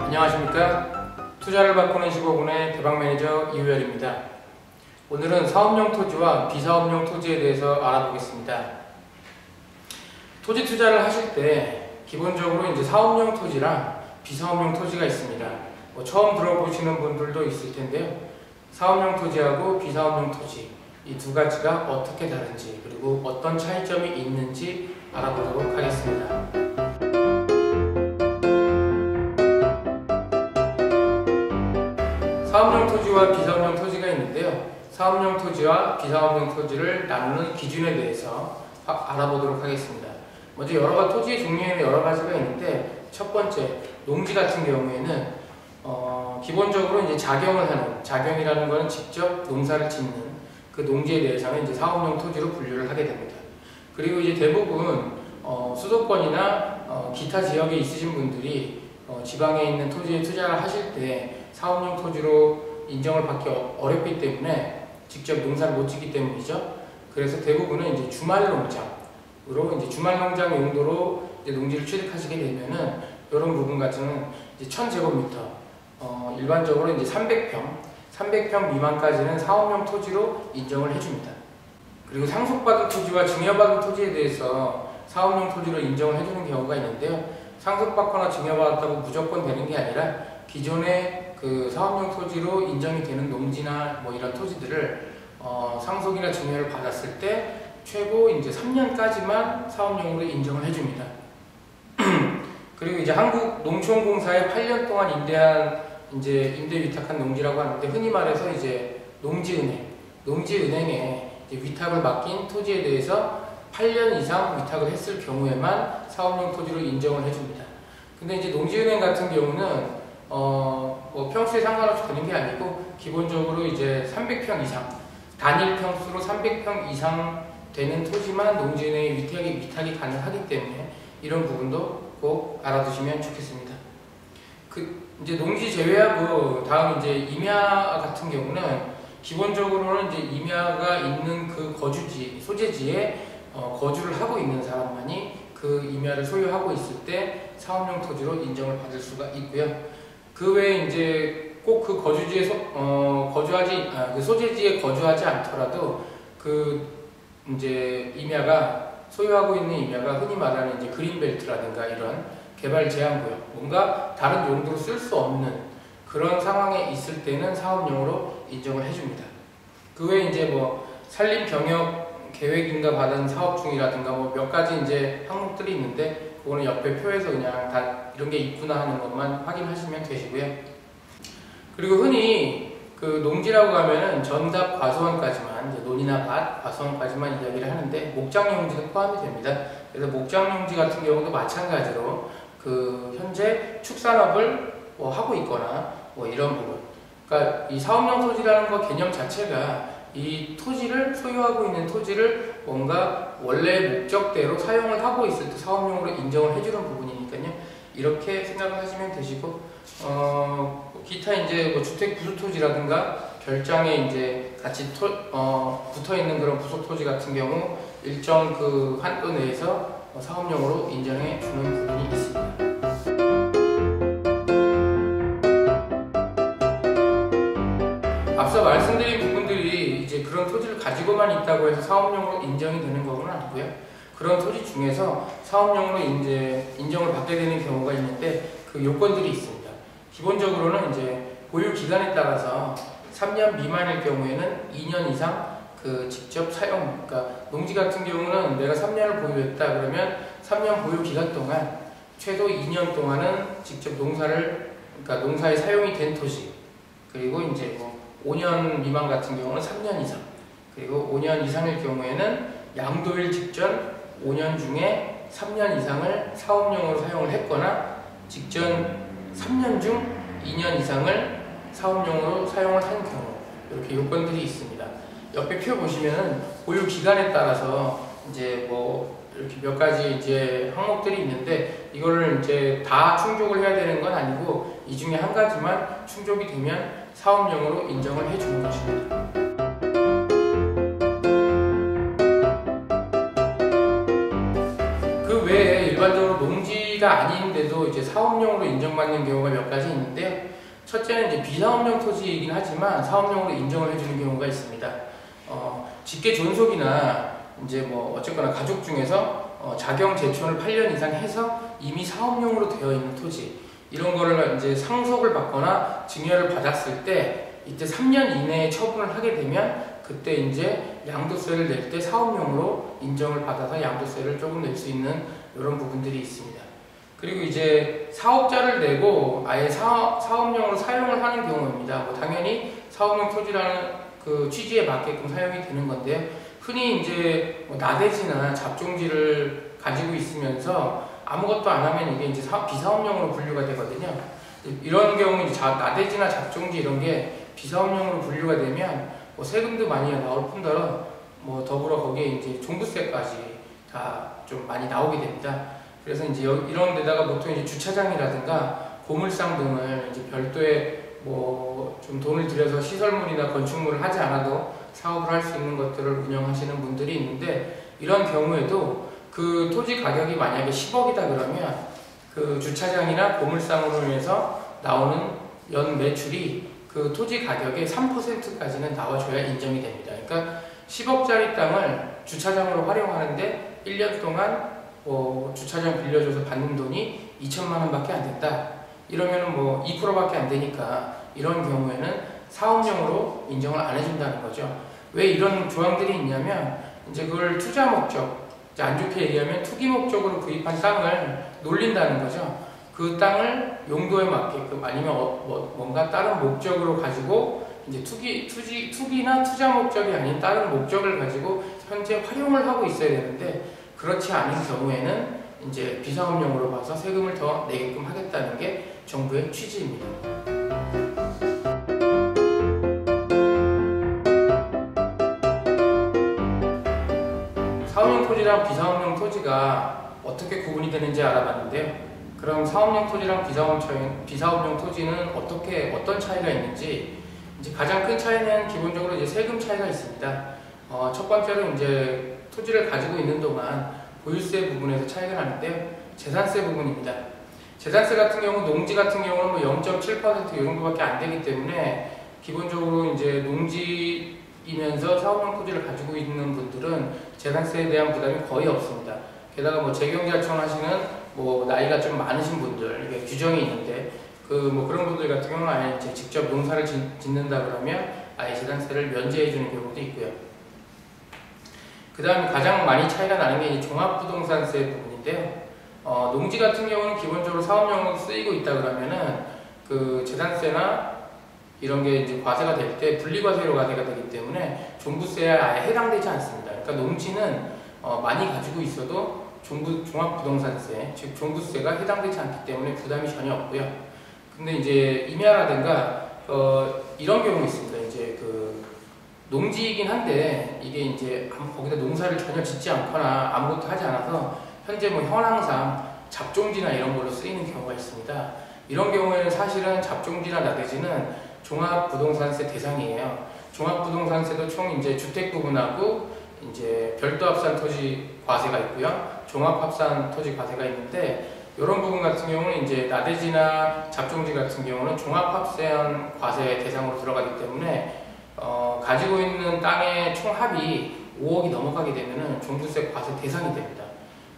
안녕하십니까. 투자를 바꾸는 15분의 대박 매니저 이우열입니다. 오늘은 사업용 토지와 비사업용 토지에 대해서 알아보겠습니다. 토지 투자를 하실 때 기본적으로 이제 사업용 토지랑 비사업용 토지가 있습니다. 처음 들어보시는 분들도 있을 텐데요. 사업용 토지하고 비사업용 토지 이 두 가지가 어떻게 다른지 그리고 어떤 차이점이 있는지 알아보도록 하겠습니다. 사업용 토지와 비사업용 토지가 있는데요. 사업용 토지와 비사업용 토지를 나누는 기준에 대해서 알아보도록 하겠습니다. 먼저 토지의 종류에는 여러 가지가 있는데, 첫 번째 농지 같은 경우에는 기본적으로 이제 자경이라는 것은 직접 농사를 짓는 그 농지에 대해서는 이제 사업용 토지로 분류를 하게 됩니다. 그리고 이제 대부분 수도권이나 기타 지역에 있으신 분들이 지방에 있는 토지에 투자를 하실 때 사업용 토지로 인정을 받기 어렵기 때문에 직접 농사를 못 짓기 때문이죠. 그래서 대부분은 이제 주말 농장 용도로 이제 농지를 취득하시게 되면은 이런 부분 같은 이제 1000제곱미터, 일반적으로 이제 300평 미만까지는 사업용 토지로 인정을 해줍니다. 그리고 상속받은 토지와 증여받은 토지에 대해서 사업용 토지로 인정을 해주는 경우가 있는데요. 상속받거나 증여받았다고 무조건 되는 게 아니라 기존의 그 사업용 토지로 인정이 되는 농지나 이런 토지들을 상속이나 증여를 받았을 때 최고 이제 3년까지만 사업용으로 인정을 해줍니다. 그리고 이제 한국농촌공사에 8년 동안 임대 위탁한 농지라고 하는데, 흔히 말해서 이제 농지은행에 이제 위탁을 맡긴 토지에 대해서 8년 이상 위탁을 했을 경우에만 사업용 토지로 인정을 해줍니다. 근데 이제 농지은행 같은 경우는 평수에 상관없이 되는 게 아니고 기본적으로 이제 300평 이상, 단일 평수로 300평 이상 되는 토지만 농지은행에 위탁이 가능하기 때문에 이런 부분도 꼭 알아두시면 좋겠습니다. 이제 농지 제외하고 다음 이제 임야 같은 경우는 기본적으로는 이제 임야가 있는 그 소재지에 거주를 하고 있는 사람만이 그 임야를 소유하고 있을 때 사업용 토지로 인정을 받을 수가 있고요. 그 외에 이제 꼭 그 그 소재지에 거주하지 않더라도 이제 소유하고 있는 임야가 흔히 말하는 이제 그린벨트라든가 이런 개발 제한구역, 뭔가 다른 용도로 쓸 수 없는 그런 상황에 있을 때는 사업용으로 인정을 해줍니다. 그 외에 이제 산림 경영 계획인가 받은 사업 중이라든가 몇 가지 이제 항목들이 있는데, 그거는 옆에 표에서 그냥 다 이런 게 있구나 하는 것만 확인하시면 되시고요. 그리고 흔히 그 농지라고 하면은 전답 과수원까지만, 이제 논이나 밭, 과수원까지만 이야기를 하는데 목장용지도 포함이 됩니다. 그래서 목장용지 같은 경우도 마찬가지로 현재 축산업을 하고 있거나 이런 부분, 그러니까 이 사업용 토지라는 거 개념 자체가 이 소유하고 있는 토지를 뭔가 원래 목적대로 사용을 하고 있을 때 사업용으로 인정을 해주는 부분이니까요. 이렇게 생각을 하시면 되시고, 기타 이제 주택 부수 토지라든가 별장에 이제 같이 붙어 있는 그런 부속 토지 같은 경우 일정 그 한도 내에서 사업용으로 인정해 주는 부분이 있습니다. 앞서 말씀드린 부분들이 이제 그런 토지를 가지고만 있다고 해서 사업용으로 인정이 되는 것은 아니고요. 그런 토지 중에서 사업용으로 이제 인정을 받게 되는 경우가 있는데, 그 요건들이 있습니다. 기본적으로는 이제 보유 기간에 따라서 3년 미만일 경우에는 2년 이상 직접 사용, 그러니까 농지 같은 경우는 내가 3년을 보유했다 그러면 3년 보유 기간 동안 최소 2년 동안은 직접 농사에 사용이 된 토지, 그리고 이제 5년 미만 같은 경우는 3년 이상, 그리고 5년 이상일 경우에는 양도일 직전 5년 중에 3년 이상을 사업용으로 사용을 했거나 직전 3년 중 2년 이상을 사업용으로 사용을 한 경우, 이렇게 요건들이 있습니다. 옆에 표 보시면은 보유 기간에 따라서 이제 이렇게 몇 가지 이제 항목들이 있는데, 이거를 이제 다 충족을 해야 되는 건 아니고 이 중에 한 가지만 충족이 되면 사업용으로 인정을 해주는 것입니다. 그 외에 일반적으로 농지가 아닌데도 이제 사업 사업용으로 인정받는 경우가 몇 가지 있는데요. 첫째는 이제 비사업용 토지이긴 하지만 사업용으로 인정을 해주는 경우가 있습니다. 직계 존속이나 이제 뭐 어쨌거나 가족 중에서 자경 제촌을 8년 이상 해서 이미 사업용으로 되어 있는 토지, 이런 거를 이제 상속을 받거나 증여를 받았을 때 이때 3년 이내에 처분을 하게 되면 그때 이제 양도세를 낼 때 사업용으로 인정을 받아서 양도세를 조금 낼 수 있는 이런 부분들이 있습니다. 그리고 이제 사업자를 내고 아예 사업용으로 사용을 하는 경우입니다. 뭐 당연히 사업용 토지라는 그 취지에 맞게끔 사용이 되는 건데요. 흔히 이제 뭐 나대지나 잡종지를 가지고 있으면서 아무것도 안 하면 이게 이제 비사업용으로 분류가 되거든요. 이런 경우 이제 나대지나 잡종지 이런 게 비사업용으로 분류가 되면 뭐 세금도 많이 나올 뿐더러 뭐 더불어 거기에 이제 종부세까지 다 좀 많이 나오게 됩니다. 그래서 이제 이런 데다가 보통 이제 주차장이라든가 고물상 등을 이제 별도의 뭐 좀 돈을 들여서 시설물이나 건축물을 하지 않아도 사업을 할 수 있는 것들을 운영하시는 분들이 있는데, 이런 경우에도 그 토지 가격이 만약에 10억이다 그러면 그 주차장이나 고물상으로 인해서 나오는 연 매출이 그 토지 가격의 3%까지는 나와줘야 인정이 됩니다. 그러니까 10억짜리 땅을 주차장으로 활용하는데 1년 동안 주차장 빌려줘서 받는 돈이 2천만 원밖에 안 된다. 이러면은 뭐 2%밖에 안 되니까 이런 경우에는 사업용으로 인정을 안 해준다는 거죠. 왜 이런 조항들이 있냐면 이제 그걸 투자 목적, 이제 안 좋게 얘기하면 투기 목적으로 구입한 땅을 놀린다는 거죠. 그 땅을 용도에 맞게끔 아니면 뭔가 다른 목적으로 가지고 이제 투기나 투자 목적이 아닌 다른 목적을 가지고 현재 활용을 하고 있어야 되는데, 그렇지 않은 경우에는 이제 비사업용으로 봐서 세금을 더 내게끔 하겠다는 게 정부의 취지입니다. 사업용 토지랑 비사업용 토지가 어떻게 구분이 되는지 알아봤는데요. 그럼 사업용 토지랑 비사업용 토지는 어떤 차이가 있는지, 이제 가장 큰 차이는 기본적으로 이제 세금 차이가 있습니다. 첫 번째로 이제 토지를 가지고 있는 동안 보유세 부분에서 차이가 나는데요. 재산세 부분입니다. 재산세 같은 경우, 농지 같은 경우는 뭐 0.7% 이 정도밖에 안 되기 때문에 기본적으로 이제 농지이면서 사업용 토지를 가지고 있는 분들은 재산세에 대한 부담이 거의 없습니다. 게다가 뭐 재경자촌 하시는 뭐 나이가 좀 많으신 분들, 이게 규정이 있는데 뭐 그런 분들 같은 경우는 아예 이제 직접 농사를 짓는다 그러면 아예 재산세를 면제해 주는 경우도 있고요. 그 다음에 가장 많이 차이가 나는 게 이제 종합부동산세 부분인데요. 농지 같은 경우는 기본적으로 사업용으로 쓰이고 있다 그러면은 그 재산세나 이런 게 이제 과세가 될 때 분리과세로 과세가 되기 때문에 종부세에 아예 해당되지 않습니다. 그러니까 농지는 많이 가지고 있어도 종합부동산세, 즉 종부세가 해당되지 않기 때문에 부담이 전혀 없고요. 근데 이제 임야라든가 이런 경우 있습니다. 이제 그 농지이긴 한데 이게 이제 거기다 농사를 전혀 짓지 않거나 아무것도 하지 않아서 현재 뭐 현황상 잡종지나 이런 걸로 쓰이는 경우가 있습니다. 이런 경우에는 사실은 잡종지나 나대지는 종합부동산세 대상이에요. 종합부동산세도 총 이제 주택 부분하고 이제 별도 합산 토지 과세가 있고요. 종합 합산 토지 과세가 있는데, 이런 부분 같은 경우는 이제 나대지나 잡종지 같은 경우는 종합 합산 과세 대상으로 들어가기 때문에 가지고 있는 땅의 총 합이 5억이 넘어가게 되면은 종부세 과세 대상이 됩니다.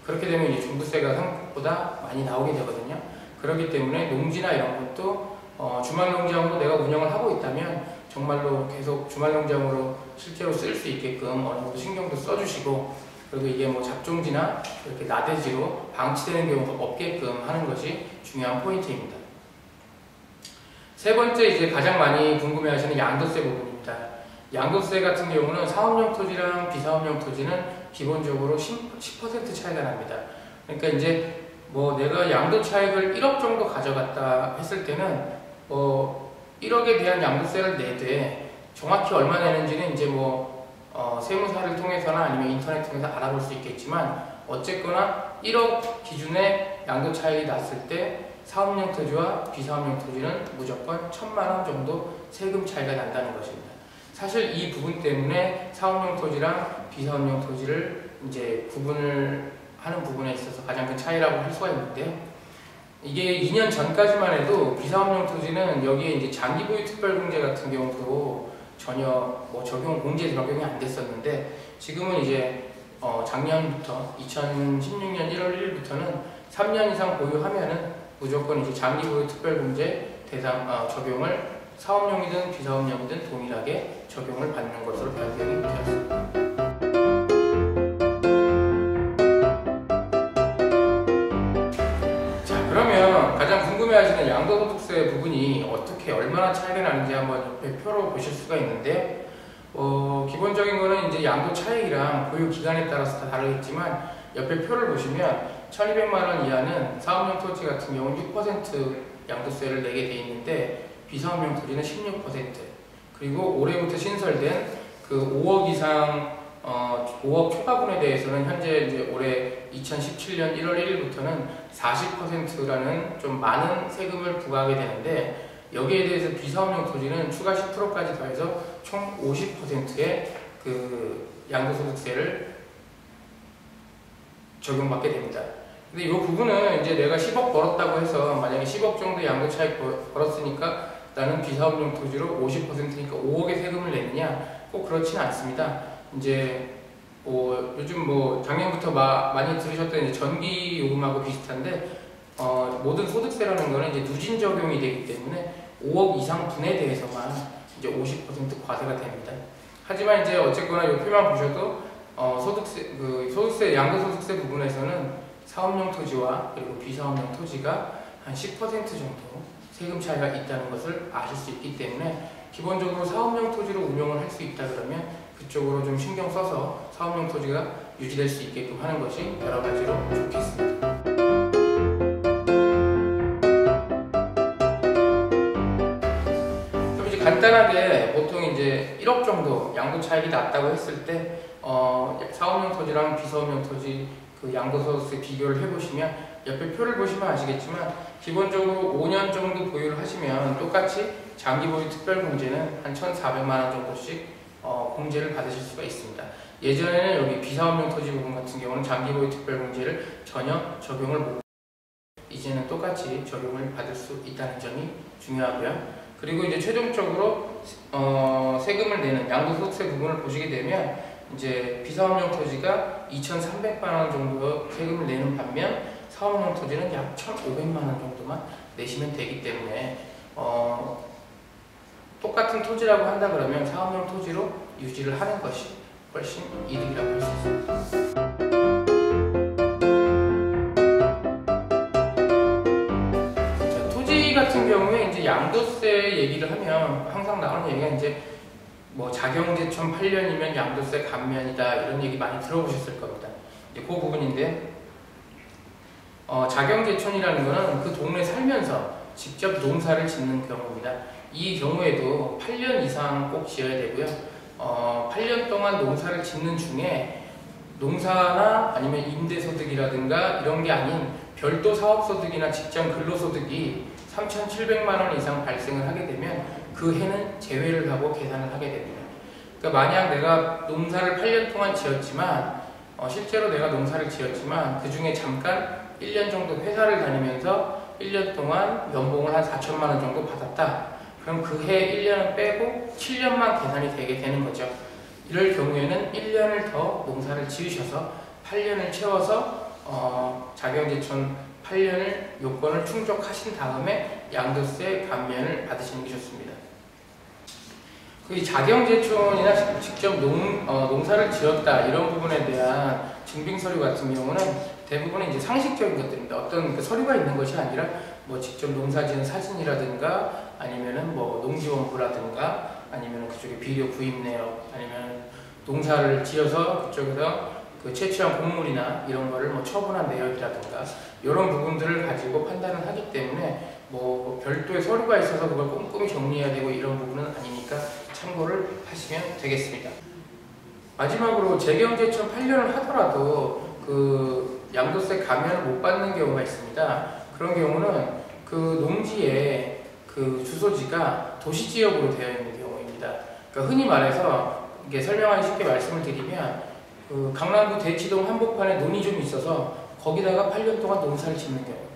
그렇게 되면 이제 종부세가 생각보다 많이 나오게 되거든요. 그렇기 때문에 농지나 이런 것도 주말농장으로 내가 운영을 하고 있다면 정말로 계속 주말농장으로 실제로 쓸 수 있게끔 어느 정도 신경도 써주시고, 그리고 이게 뭐 잡종지나 이렇게 나대지로 방치되는 경우가 없게끔 하는 것이 중요한 포인트입니다. 세 번째, 이제 가장 많이 궁금해하시는 양도세 부분입니다. 양도세 같은 경우는 사업용 토지랑 비사업용 토지는 기본적으로 10% 차이가 납니다. 그러니까 이제 뭐 내가 양도 차익을 1억 정도 가져갔다 했을 때는 1억에 대한 양도세를 내되 정확히 얼마 내는지는 이제 세무사를 통해서나 아니면 인터넷 통해서 알아볼 수 있겠지만, 어쨌거나 1억 기준의 양도 차익이 났을 때 사업용 토지와 비사업용 토지는 무조건 1,000만 원 정도 세금 차이가 난다는 것입니다. 사실 이 부분 때문에 사업용 토지랑 비사업용 토지를 이제 구분을 하는 부분에 있어서 가장 큰 차이라고 할 수가 있는데요. 이게 2년 전까지만 해도 비사업용 토지는 여기에 이제 장기 보유 특별공제 같은 경우도 전혀 뭐 적용 공제 적용이 안 됐었는데, 지금은 이제 작년부터 2016년 1월 1일부터는 3년 이상 보유하면은 무조건 이제 장기 보유 특별공제 대상 적용을 사업용이든 비사업용이든 동일하게 적용을 받는 것으로 변경이 되었습니다. 그러면 가장 궁금해하시는 양도소득세 부분이 어떻게 얼마나 차이가 나는지 한번 옆에 표로 보실 수가 있는데, 기본적인 거는 이제 양도 차익이랑 보유 기간에 따라서 다 다르겠지만, 옆에 표를 보시면 1200만 원 이하는 사업용 토지 같은 경우는 6% 양도세를 내게 돼 있는데, 비사업용 토지는 16%, 그리고 올해부터 신설된 그 5억 이상 5억 초과분에 대해서는 현재 이제 올해 2017년 1월 1일부터는 40%라는 좀 많은 세금을 부과하게 되는데, 여기에 대해서 비사업용 토지는 추가 10%까지 더해서 총 50%의 그 양도소득세를 적용받게 됩니다. 근데 이 부분은 이제 내가 10억 벌었다고 해서 만약에 10억 정도 양도 차익 벌었으니까 나는 비사업용 토지로 50%니까 5억의 세금을 내느냐, 꼭 그렇지는 않습니다. 이제 요즘 작년부터 많이 들으셨던 이제 전기 요금하고 비슷한데, 모든 소득세라는 거는 이제 누진 적용이 되기 때문에 5억 이상 분에 대해서만 이제 50% 과세가 됩니다. 하지만 이제 어쨌거나 이 표만 보셔도 소득세 양도소득세 부분에서는 사업용 토지와 그리고 비사업용 토지가 한 10% 정도 세금 차이가 있다는 것을 아실 수 있기 때문에, 기본적으로 사업용 토지로 운용을 할 수 있다 그러면 그쪽으로 좀 신경 써서 사업용 토지가 유지될 수 있게끔 하는 것이 여러 가지로 좋겠습니다. 그럼 이제 간단하게 보통 이제 1억 정도 양도 차익이 났다고 했을 때 사업용 토지랑 비사업용 토지 그 양도소득세 비교를 해보시면, 옆에 표를 보시면 아시겠지만 기본적으로 5년 정도 보유를 하시면 똑같이 장기 보유 특별공제는 한 1,400만 원 정도씩 공제를 받으실 수가 있습니다. 예전에는 여기 비사업용 토지 부분 같은 경우는 장기 보유 특별공제를 전혀 적용을 못, 이제는 똑같이 적용을 받을 수 있다는 점이 중요하고요. 그리고 이제 최종적으로 세금을 내는 양도소득세 부분을 보시게 되면, 이제 비사업용 토지가 2,300만 원 정도 세금을 내는 반면 사업용 토지는 약 1,500만 원 정도만 내시면 되기 때문에 똑같은 토지라고 한다 그러면 사업용 토지로 유지를 하는 것이 훨씬 이득이라고 할 수 있습니다. 자, 토지 같은 경우에 이제 양도세 얘기를 하면 항상 나오는 얘기가 이제 자경제천 8년이면 양도세 감면이다, 이런 얘기 많이 들어보셨을 겁니다. 이제 그 부분인데, 자경제천이라는 것은 그 동네 살면서 직접 농사를 짓는 경우입니다. 이 경우에도 8년 이상 꼭 지어야 되고요. 8년 동안 농사를 짓는 중에 농사나 아니면 임대소득이라든가 이런 게 아닌 별도 사업소득이나 직장 근로소득이 3,700만 원 이상 발생을 하게 되면 그 해는 제외를 하고 계산을 하게 됩니다. 그러니까 만약 내가 농사를 8년 동안 지었지만 실제로 내가 농사를 지었지만 그 중에 잠깐 1년 정도 회사를 다니면서 1년 동안 연봉을 한 4천만 원 정도 받았다. 그럼 그 해 1년은 빼고 7년만 계산이 되게 되는 거죠. 이럴 경우에는 1년을 더 농사를 지으셔서 8년을 채워서 자경제천 8년을 요건을 충족하신 다음에 양도세 감면을 받으시는 게 좋습니다. 그 자경제천이나 직접 농사를 지었다 이런 부분에 대한 증빙서류 같은 경우는 대부분 이제 상식적인 것들입니다. 어떤 그 서류가 있는 것이 아니라 직접 농사지은 사진이라든가 아니면은 농지원부라든가 아니면 그쪽에 비료 구입 내역 아니면 농사를 지어서 그쪽에서 그 채취한 곡물이나 이런 거를 처분한 내역이라든가 이런 부분들을 가지고 판단을 하기 때문에 별도의 서류가 있어서 그걸 꼼꼼히 정리해야 되고 이런 부분은 아니니까 참고를 하시면 되겠습니다. 마지막으로 재경제천 8년을 하더라도 그 양도세 감면을 못 받는 경우가 있습니다. 그런 경우는 그 농지의 그 주소지가 도시지역으로 되어 있는 경우입니다. 그러니까 흔히 말해서 이게 설명하기 쉽게 말씀을 드리면 그 강남구 대치동 한복판에 논이 좀 있어서 거기다가 8년 동안 농사를 짓는 경우입니다.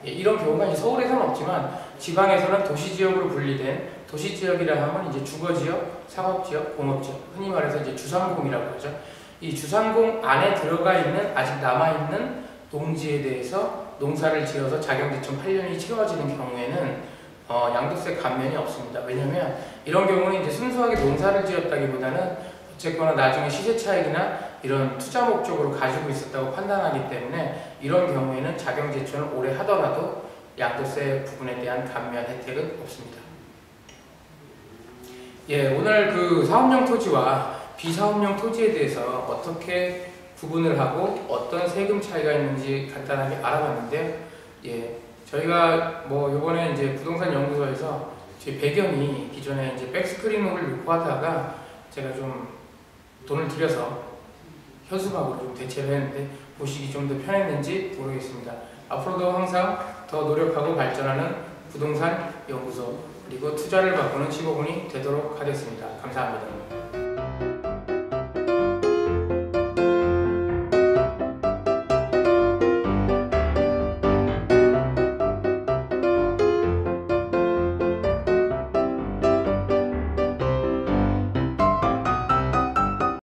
예, 이런 경우가 이제 서울에서는 없지만 지방에서는 도시지역으로 분리된 도시지역이라 하면 이제 주거지역, 상업지역, 공업지역, 흔히 말해서 이제 주상공이라고 하죠. 이 주상공 안에 들어가 있는 아직 남아있는 농지에 대해서 농사를 지어서 자경지천 8년이 채워지는 경우에는 양도세 감면이 없습니다. 왜냐하면 이런 경우는 이제 순수하게 농사를 지었다기보다는 어쨌거나 나중에 시세 차익이나 이런 투자 목적으로 가지고 있었다고 판단하기 때문에 이런 경우에는 자경지천을 오래 하더라도 양도세 부분에 대한 감면 혜택은 없습니다. 예, 오늘 그 사업용 토지와 비사업용 토지에 대해서 어떻게 구분을 하고 어떤 세금 차이가 있는지 간단하게 알아봤는데요. 예, 저희가 뭐 요번에 이제 부동산 연구소에서 제 배경이 기존에 이제 백스크린을 놓고 하다가 제가 좀 돈을 들여서 현수막으로 좀 대체를 했는데 보시기 좀 더 편했는지 모르겠습니다. 앞으로도 항상 더 노력하고 발전하는 부동산 연구소 그리고 투자를 바꾸는 15분이 되도록 하겠습니다. 감사합니다.